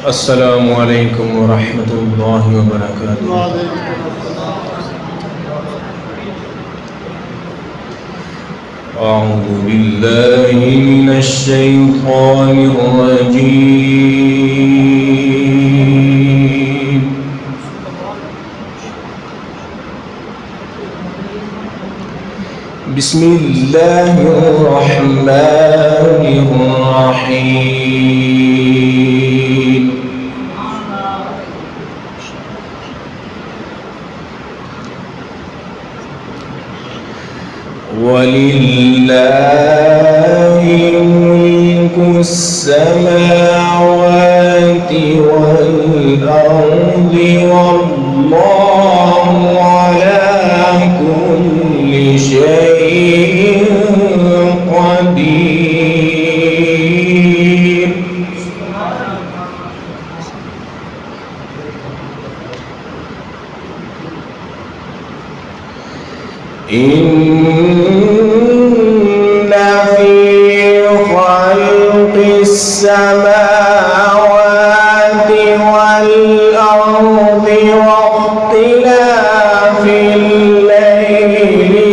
السلام عليكم ورحمة الله وبركاته. أعوذ بالله من الشيطان الرجيم. بسم الله الرحمن الرحيم. ولله ملك السماوات والأرض والله على كل شيء قدير. إن في خلق السماوات والأرض واختلاف الليل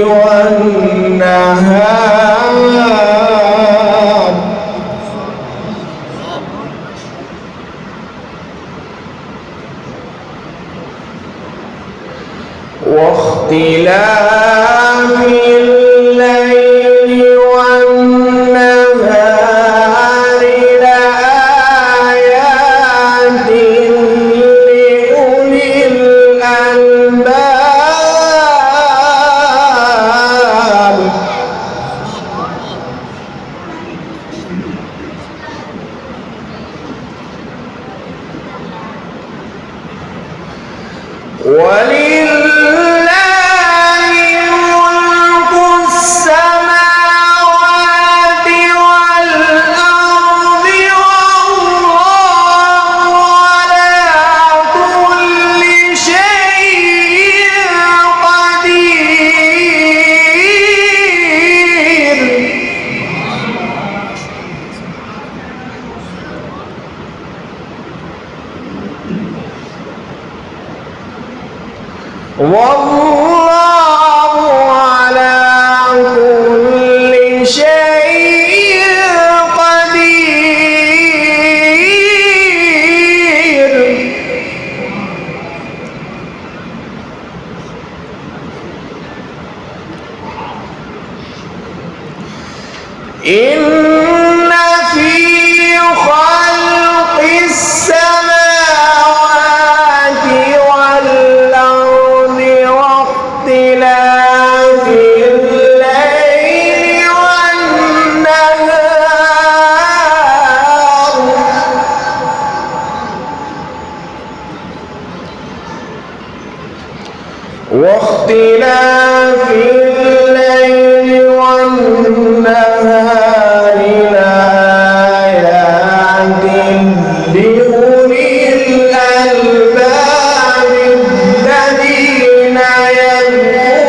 والنهار لآيات لأولي الألباب. ولله ملك السماوات والأرض والله على كل شيء قدير. والله على كل شيء قدير. إن في خلق السماوات والأرض واختلاف الليل والنهار لآيات لأولي الألباب الذين يذكرون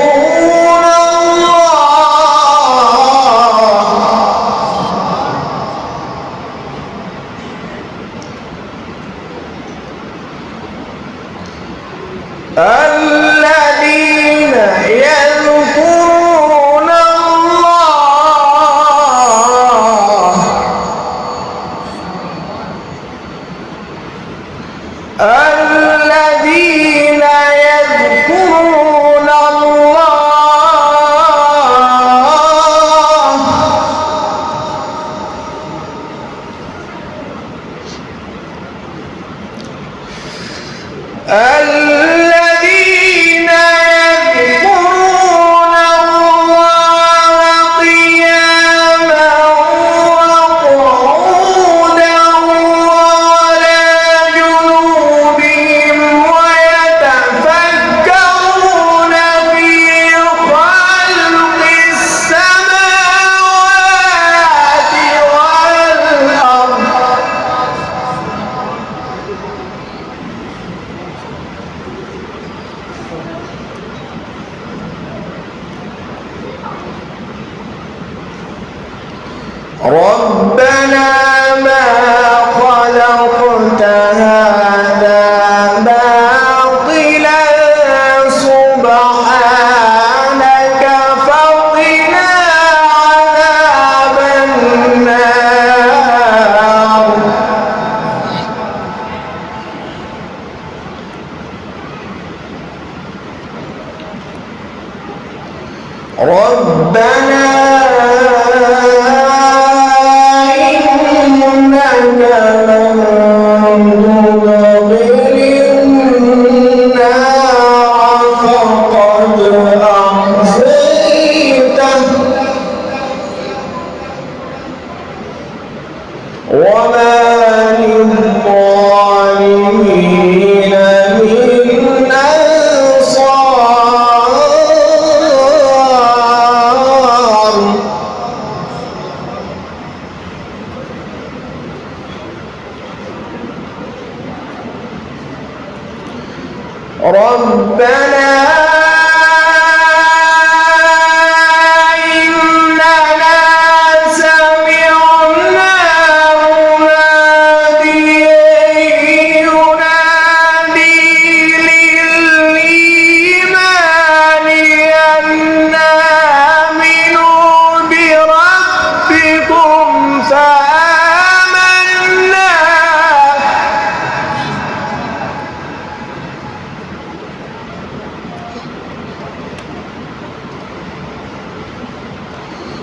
الذين يذكرون الله الذين يذكرون الذين يذكرون الله قياما وقعودا وعلى جنوبهم ويتفكرون في خلق السماوات والأرض هذا باطلا سبحانك فقنا عذاب النار. ربنا إنك من تدخل النار فقد أخزيته وما للظالمين من أنصار. ربنا إننا سمعنا مناديا ينادي للإيمان أن آمنوا بربكم فآمنا.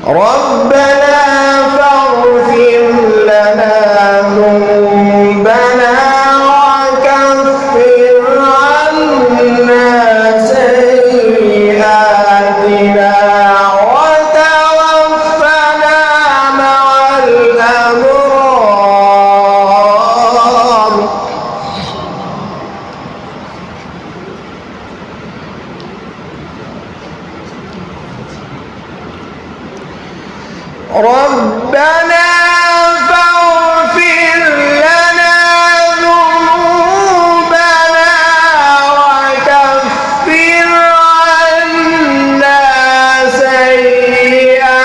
ربنا فاغفر لنا ذنوبنا وكفر عنا سيئاتنا وتوفنا مع الأبرار. ربنا فاغفر لنا ذنوبنا وكفر عنا سيئاتنا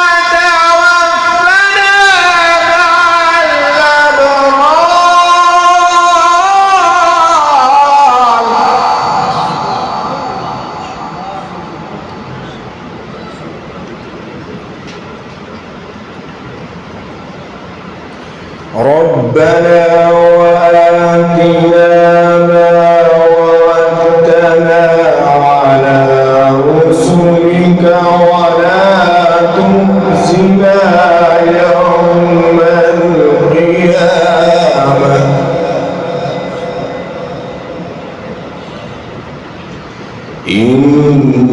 وتوفنا مع ربنا وآتنا ما وعدتنا على رسلك ولا تخزنا يوم القيامة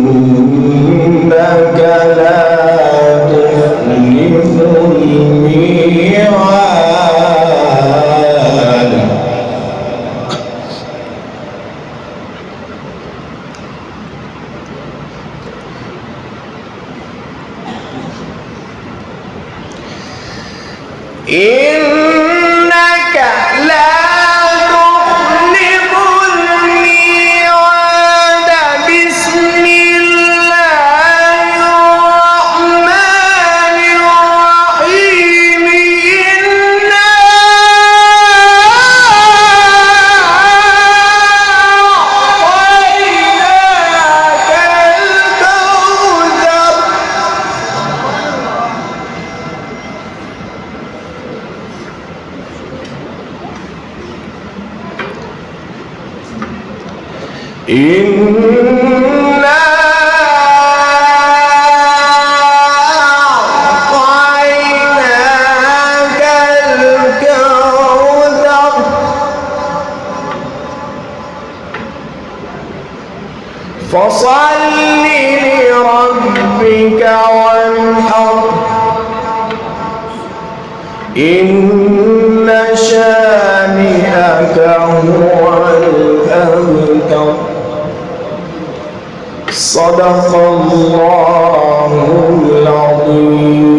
إنك لا تخلف الميعاد. إنك لا تخلف الميعاد. بسم الله الرحمن الرحيم. إنا أعطيناك الكوثر. إنا أعطيناك الكوثر فصل لربك وانحر إن شانئك هو الأبتر. صدق الله العظيم.